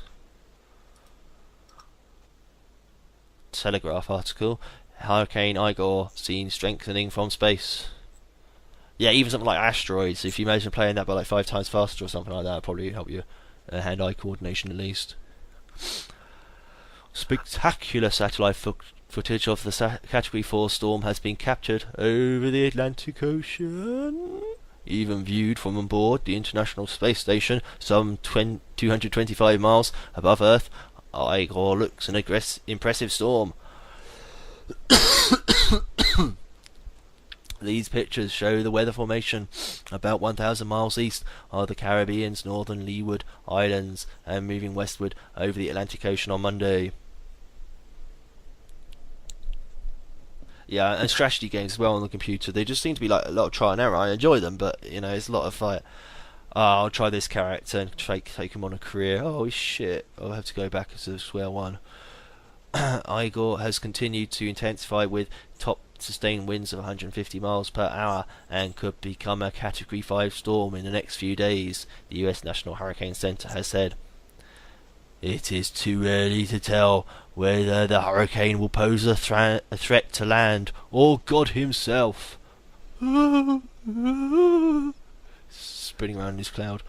Telegraph article. Hurricane Igor seen strengthening from space. Yeah, even something like asteroids. If you imagine playing that by like 5 times faster or something like that, it'll probably help you hand-eye coordination at least. Spectacular satellite footage of the Category 4 storm has been captured over the Atlantic Ocean. Even viewed from on board the International Space Station, some 225 miles above Earth, Igor looks an impressive storm. These pictures show the weather formation about 1,000 miles east of the Caribbean's northern Leeward Islands and moving westward over the Atlantic Ocean on Monday. Yeah, and strategy games as well on the computer. They just seem to be like a lot of trial and error. I enjoy them, but it's a lot of like, I'll try this character and take him on a career. Oh shit, I'll have to go back to square one. Igor has continued to intensify with top sustained winds of 150 miles per hour and could become a Category 5 storm in the next few days, the US National Hurricane Center has said. It is too early to tell whether the hurricane will pose a threat to land or God himself. Spinning around in this cloud.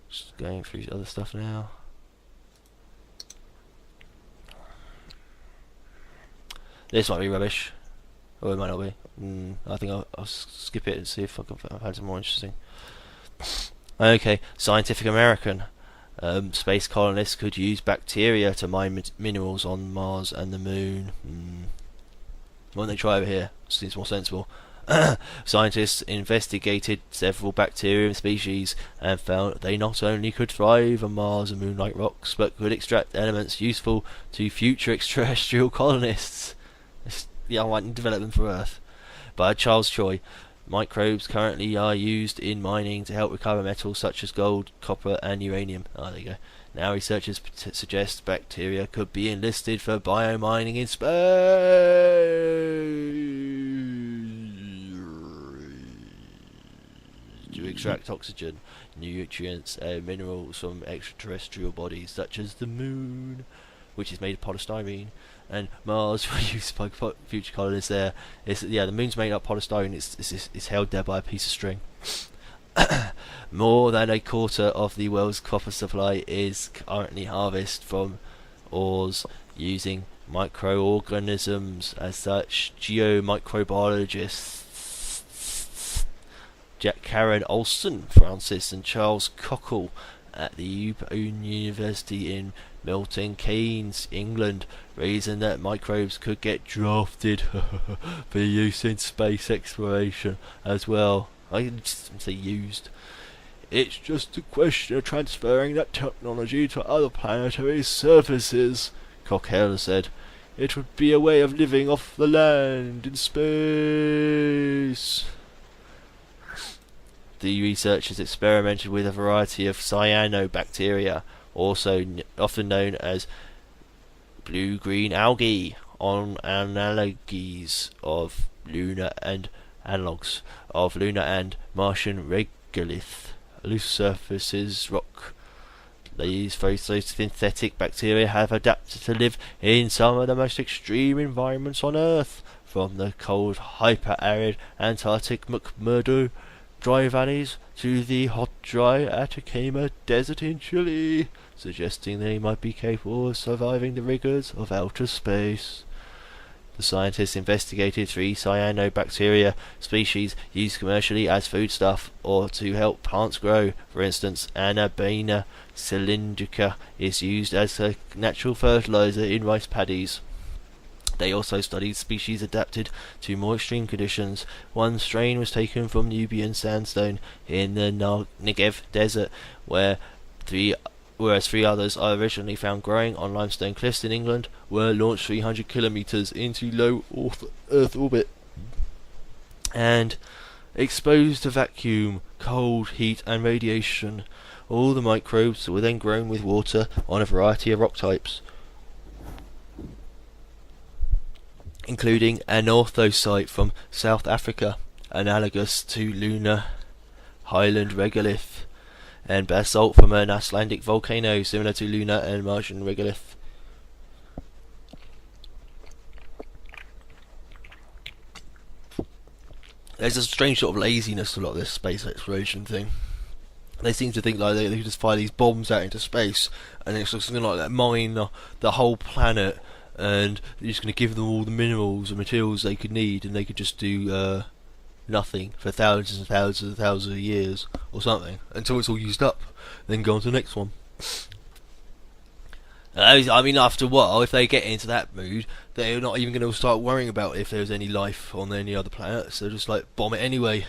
Just going through other stuff now. This might be rubbish, or it might not be. I think I'll skip it and see if I can find some more interesting. Okay, Scientific American. Space colonists could use bacteria to mine minerals on Mars and the Moon. Why don't they try over here? Seems more sensible. Scientists investigated several bacterium species and found they not only could thrive on Mars and Moon-like rocks, but could extract elements useful to future extraterrestrial colonists. Yeah, I want development for Earth. By Charles Choi, microbes currently are used in mining to help recover metals such as gold, copper, and uranium. Oh, there you go. Now researchers suggest bacteria could be enlisted for biomining in space to extract oxygen, nutrients, and minerals from extraterrestrial bodies such as the Moon, which is made of polystyrene, and Mars for use by future colonists there. The Moon's made up of polystyrene. It's held there by a piece of string. More than a quarter of the world's copper supply is currently harvested from ores using microorganisms. As such, geomicrobiologists Karen Olsen, Francis, and Charles Cockle at the University in Milton Keynes, England, reason that microbes could get drafted for use in space exploration as well. I can just say used. It's just a question of transferring that technology to other planetary surfaces, Cockell said. It would be a way of living off the land in space. The researchers experimented with a variety of cyanobacteria, also often known as blue-green algae, on analogues of lunar and Martian regolith, loose surfaces rock. These photosynthetic bacteria have adapted to live in some of the most extreme environments on Earth, from the cold, hyper-arid Antarctic McMurdo dry valleys to the hot, dry Atacama Desert in Chile, suggesting they might be capable of surviving the rigors of outer space. The scientists investigated 3 cyanobacteria species used commercially as foodstuff or to help plants grow. For instance, Anabaena cylindrica is used as a natural fertilizer in rice paddies. They also studied species adapted to more extreme conditions. One strain was taken from Nubian sandstone in the Negev desert, whereas 3 others are originally found growing on limestone cliffs in England were launched 300 kilometers into low Earth orbit and exposed to vacuum, cold, heat, and radiation. All the microbes were then grown with water on a variety of rock types, including an orthosite from South Africa, analogous to lunar highland regolith, and basalt from an Icelandic volcano, similar to lunar and Martian regolith. There's a strange sort of laziness to a lot of this space exploration thing. They seem to think like they could just fire these bombs out into space, and it's just going to like mine the whole planet, and you're just going to give them all the minerals and materials they could need, and they could just do nothing for thousands and thousands and thousands of years or something until it's all used up, then go on to the next one. I mean, after a while, if they get into that mood, they're not even going to start worrying about if there's any life on any other planets. They'll just like bomb it anyway,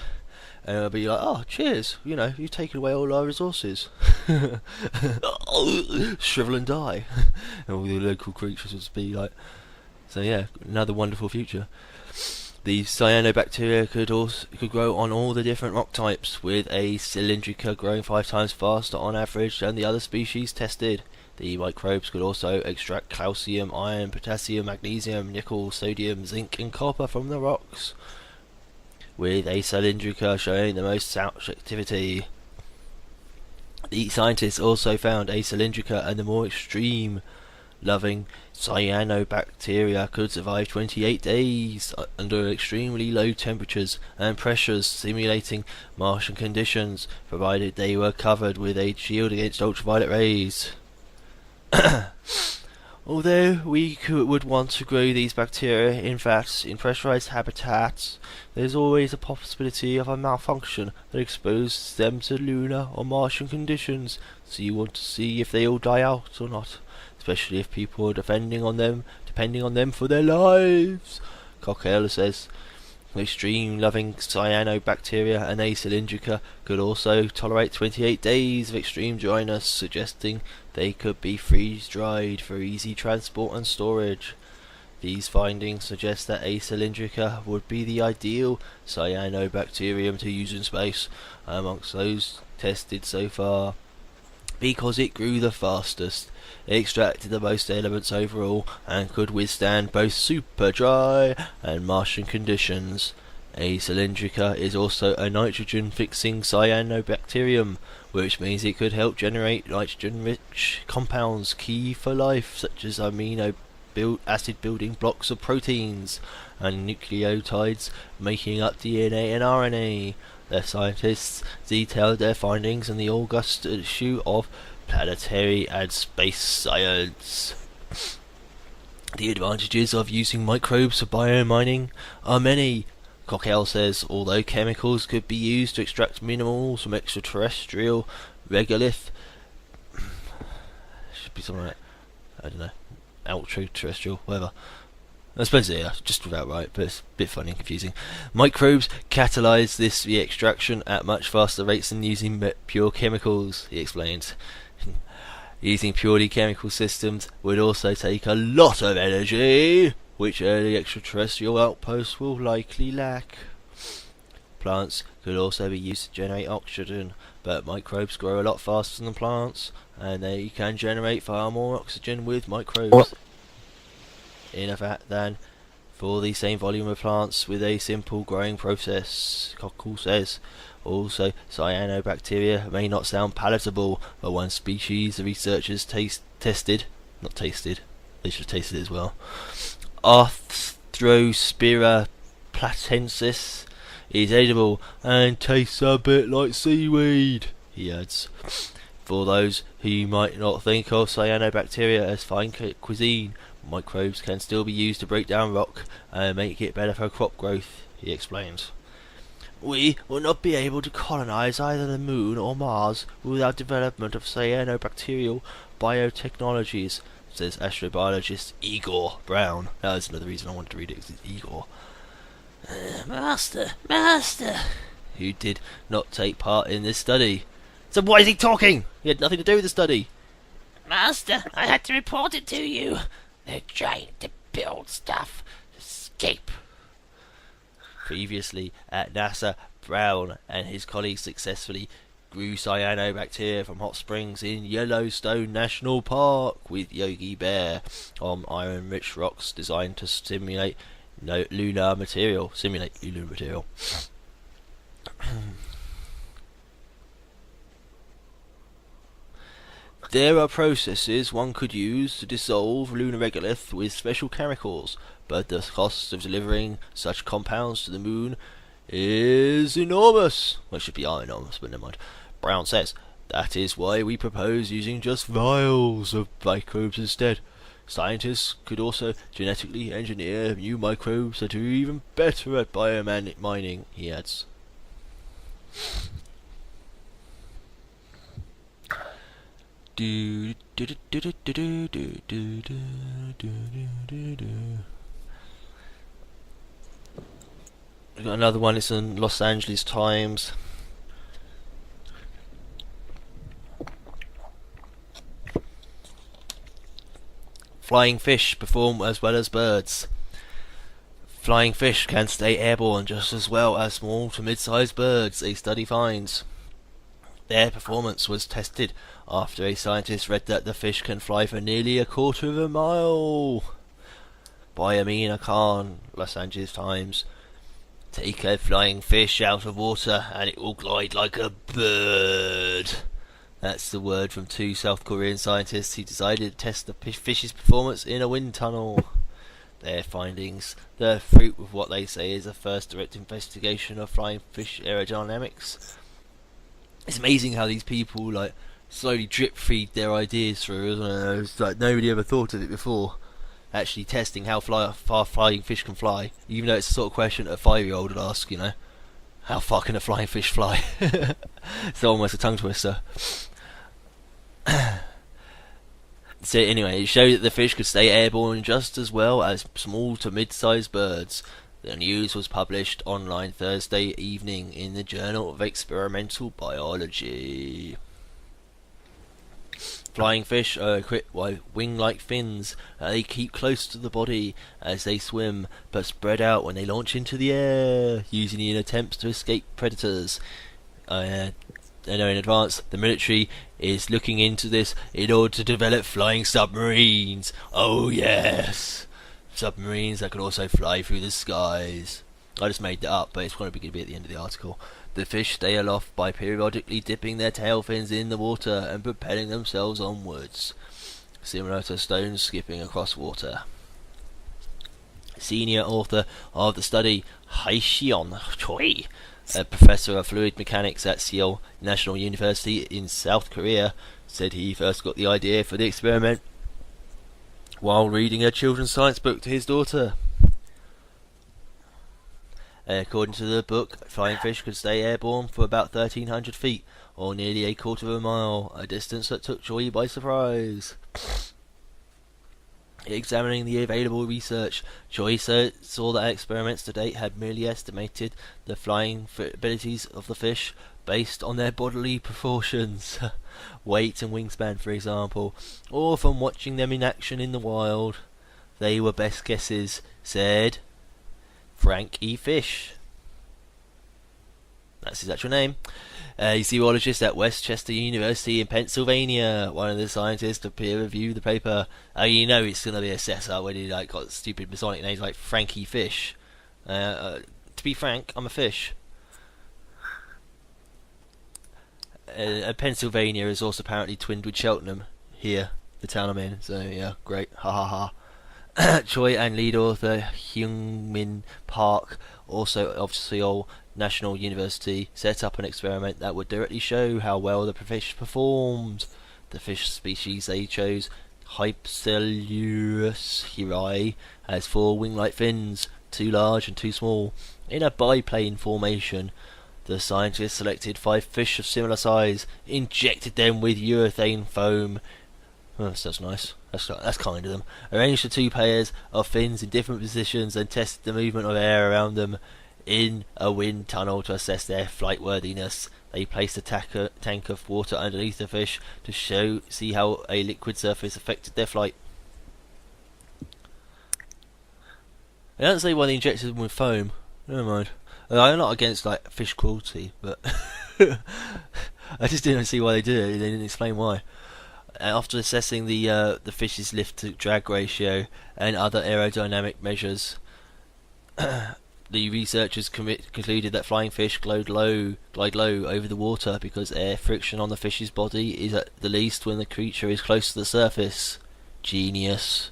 and they'll be like, "Oh, cheers! You know, you've taken away all our resources. Shrivel and die." And all the local creatures would be like, "So yeah, another wonderful future." The cyanobacteria could grow on all the different rock types, with a cylindrica growing 5 times faster on average than the other species tested. The microbes could also extract calcium, iron, potassium, magnesium, nickel, sodium, zinc, and copper from the rocks, with a cylindrica showing the most activity. The scientists also found a cylindrica and the more extreme loving cyanobacteria could survive 28 days under extremely low temperatures and pressures, simulating Martian conditions, provided they were covered with a shield against ultraviolet rays. Although we would want to grow these bacteria in pressurized habitats, there is always a possibility of a malfunction that exposes them to lunar or Martian conditions, so you want to see if they all die out or not, especially if people are depending on them for their lives. Cocktail says extreme-loving cyanobacteria and A. cylindrica could also tolerate 28 days of extreme dryness, suggesting they could be freeze-dried for easy transport and storage. These findings suggest that A. cylindrica would be the ideal cyanobacterium to use in space amongst those tested so far, because it grew the fastest, extracted the most elements overall, and could withstand both super dry and Martian conditions. A. cylindrica is also a nitrogen-fixing cyanobacterium, which means it could help generate nitrogen-rich compounds key for life, such as acid-building blocks of proteins and nucleotides making up DNA and RNA. The scientists detailed their findings in the August issue of Planetary and Space Science. The advantages of using microbes for biomining are many. Cockell says, although chemicals could be used to extract minerals from extraterrestrial regolith, should be something like, I don't know, ultra-terrestrial, whatever. I suppose they are, just about right, but it's a bit funny and confusing. Microbes catalyse this reextraction at much faster rates than using pure chemicals, he explains. Using purely chemical systems would also take a lot of energy, which early extraterrestrial outposts will likely lack. Plants could also be used to generate oxygen, but microbes grow a lot faster than plants, and they can generate far more oxygen with microbes in a vat than for the same volume of plants with a simple growing process. Cockle says. Also, cyanobacteria may not sound palatable, but one species the researchers tested, they should have tasted it as well, Arthrospira platensis, is edible and tastes a bit like seaweed, he adds. For those who might not think of cyanobacteria as fine cuisine, microbes can still be used to break down rock and make it better for crop growth, he explains. We will not be able to colonize either the Moon or Mars without development of cyanobacterial biotechnologies, says astrobiologist Igor Brown. That's another reason I wanted to read it, because it's Igor. Master, who did not take part in this study. So why is he talking? He had nothing to do with the study. Master, I had to report it to you. They're trying to build stuff to escape. Previously at NASA, Brown and his colleagues successfully grew cyanobacteria from hot springs in Yellowstone National Park with Yogi Bear on iron-rich rocks designed to simulate lunar material. There are processes one could use to dissolve lunar regolith with special chemicals, but the cost of delivering such compounds to the moon is enormous. Well, it should be enormous, but never mind. Brown says, that is why we propose using just vials of microbes instead. Scientists could also genetically engineer new microbes that are even better at biomining, he adds. We've got another one, it's in Los Angeles Times. Flying fish perform as well as birds. Flying fish can stay airborne just as well as small to mid-sized birds, a study finds. Their performance was tested after a scientist read that the fish can fly for nearly a quarter of a mile. By Amina Khan, Los Angeles Times. Take a flying fish out of water and it will glide like a bird. That's the word from two South Korean scientists who decided to test the fish's performance in a wind tunnel. Their findings, the fruit of what they say is a first direct investigation of flying fish aerodynamics. It's amazing how these people like slowly drip feed their ideas through, isn't it? It's like nobody ever thought of it before. Actually testing how far flying fish can fly, even though it's the sort of question a 5-year-old would ask, you know. How far can a flying fish fly? It's almost a tongue twister. So anyway, it showed that the fish could stay airborne just as well as small to mid-sized birds. The news was published online Thursday evening in the Journal of Experimental Biology. Flying fish are equipped with wing-like fins that they keep close to the body as they swim, but spread out when they launch into the air, using it in attempts to escape predators. I know in advance the military is looking into this in order to develop flying submarines. Oh yes! Submarines that can also fly through the skies. I just made that up, but it's going to be at the end of the article. The fish stay aloft by periodically dipping their tail fins in the water and propelling themselves onwards, similar to stones skipping across water. Senior author of the study, Haexion Choi, a professor of fluid mechanics at Seoul National University in South Korea, said he first got the idea for the experiment while reading a children's science book to his daughter. According to the book, flying fish could stay airborne for about 1,300 feet, or nearly a quarter of a mile, a distance that took Choi by surprise. Examining the available research, Choi saw that experiments to date had merely estimated the flying abilities of the fish based on their bodily proportions, weight and wingspan for example, or from watching them in action in the wild. They were best guesses, said Frank E. Fish. That's his actual name. A zoologist at Westchester University in Pennsylvania. One of the scientists to peer review the paper. You know it's going to be a setup when he got stupid Masonic names like Frankie Fish. To be frank, I'm a fish. Pennsylvania is also apparently twinned with Cheltenham here, the town I'm in. So yeah, great. Ha ha ha. Choi and lead author Hyung-Min Park, also of Seoul National University, set up an experiment that would directly show how well the fish performed. The fish species they chose, Hypsilurus hirai, has 4 wing-like fins, 2 large and 2 small, in a biplane formation. The scientists selected 5 fish of similar size, injected them with urethane foam. Oh, that's nice. That's kind of them. Arranged the 2 pairs of fins in different positions and tested the movement of air around them in a wind tunnel to assess their flight worthiness. They placed a tank of water underneath the fish to see how a liquid surface affected their flight. They don't say why they injected them with foam. Never mind. I'm not against fish cruelty, but I just didn't see why they did it. They didn't explain why. After assessing the fish's lift to drag ratio and other aerodynamic measures, the researchers concluded that flying fish glide low over the water because air friction on the fish's body is at the least when the creature is close to the surface. Genius.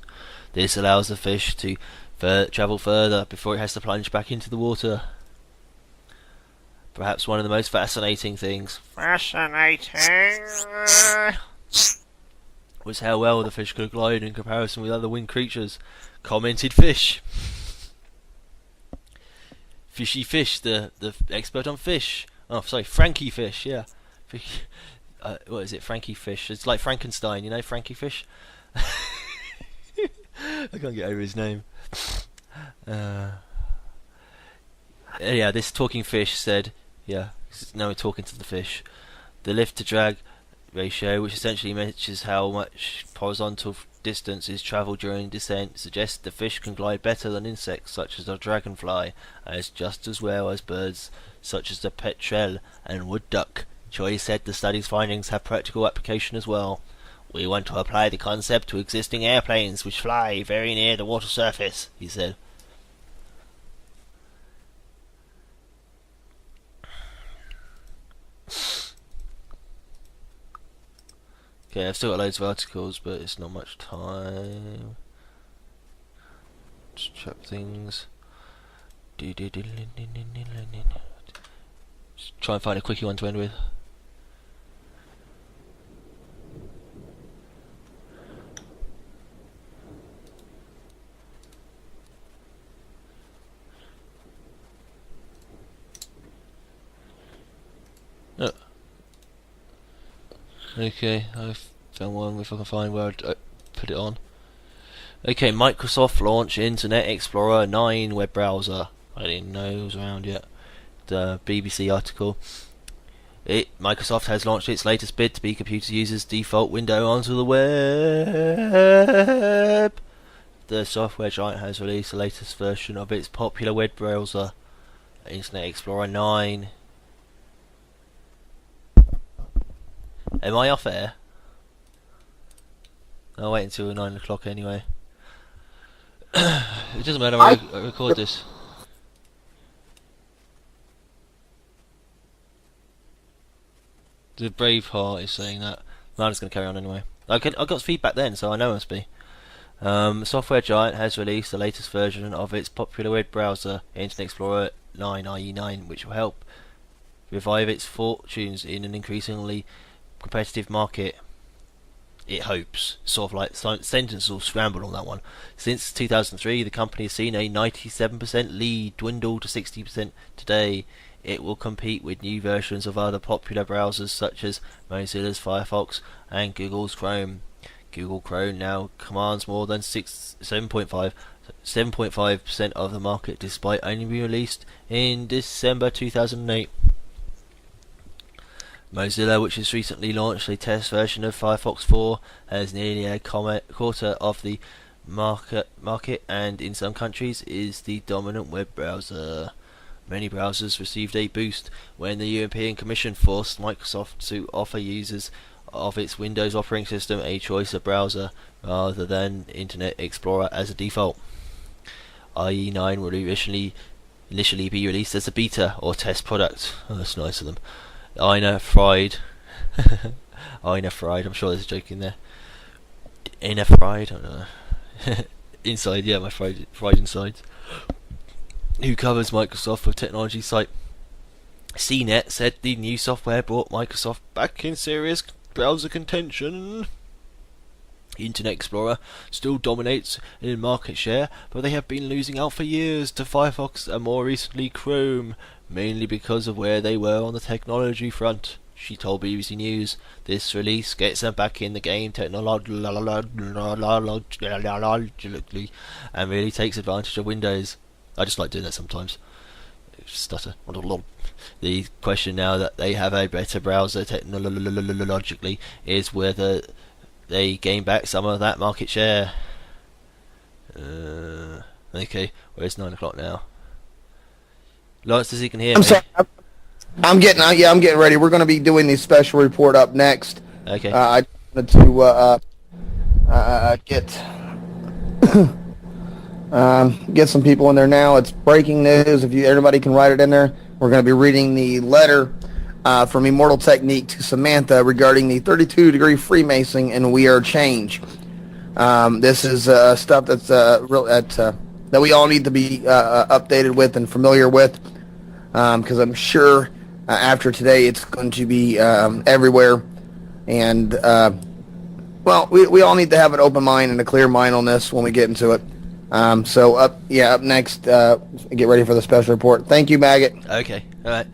This allows the fish to travel further before it has to plunge back into the water. Perhaps one of the most fascinating things. Fascinating! Was how well the fish could glide in comparison with other winged creatures, commented Fish. Fishy Fish, the expert on fish. Oh, sorry, Frankie Fish, yeah. What is it, Frankie Fish? It's like Frankenstein, you know, Frankie Fish? I can't get over his name. Yeah, this talking fish said, yeah, now we're talking to the fish. The lift to drag ratio, which essentially measures how much horizontal distance is travelled during descent, suggests the fish can glide better than insects such as a dragonfly, as just as well as birds such as the petrel and wood duck. Choi said the study's findings have practical application as well. We want to apply the concept to existing airplanes which fly very near the water surface, he said. Okay, I've still got loads of articles, but it's not much time. Just check things. Just try and find a quickie one to end with. Oh. Okay, I've Found one if I can find where I'd put it on. Okay, Microsoft launch Internet Explorer 9 web browser. I didn't know it was around yet. The BBC article. Microsoft has launched its latest bid to be computer users' default window onto the web. The software giant has released the latest version of its popular web browser, Internet Explorer 9. Am I off air? I'll wait until 9 o'clock anyway. It doesn't matter, I record this. The Braveheart is saying that. No, I'm just going to carry on anyway. I got feedback then, so I know it must be. Software giant has released the latest version of its popular web browser, Internet Explorer 9, i.e. 9, which will help revive its fortunes in an increasingly competitive market. It hopes. Sort of like sentences all scrambled on that one. Since 2003, the company has seen a 97% lead dwindle to 60% today. It will compete with new versions of other popular browsers such as Mozilla's Firefox and Google's Chrome. Google Chrome now commands more than 7.5% of the market, despite only being released in December 2008. Mozilla, which has recently launched a test version of Firefox 4, has nearly a quarter of the market and in some countries is the dominant web browser. Many browsers received a boost when the European Commission forced Microsoft to offer users of its Windows operating system a choice of browser rather than Internet Explorer as a default. IE 9 will initially be released as a beta or test product. Oh, that's nice of them. Ina fried. Ina fried. I'm sure there's a joke in there. Ina fried. I don't know. Inside, yeah, my fried insides. Who covers Microsoft for technology site CNET said the new software brought Microsoft back in serious browser contention. Internet Explorer still dominates in market share, but they have been losing out for years to Firefox and more recently Chrome, mainly because of where they were on the technology front. She told BBC News this release gets them back in the game technologically and really takes advantage of Windows. I just like doing that sometimes. Stutter. The question now that they have a better browser technologically is whether they gain back some of that market share. Okay, where's 9 o'clock now? Lawrence, does he can hear me? I'm sorry. I'm getting ready. We're going to be doing the special report up next. Okay. I wanted to get get some people in there now. It's breaking news. If everybody can write it in there, we're going to be reading the letter from Immortal Technique to Samantha regarding the 32-degree Freemason and We Are Change. This is stuff that's that we all need to be updated with and familiar with, because I'm sure after today it's going to be everywhere. And well, we all need to have an open mind and a clear mind on this when we get into it. So up next, get ready for the special report. Thank you, Maggot. Okay, all right.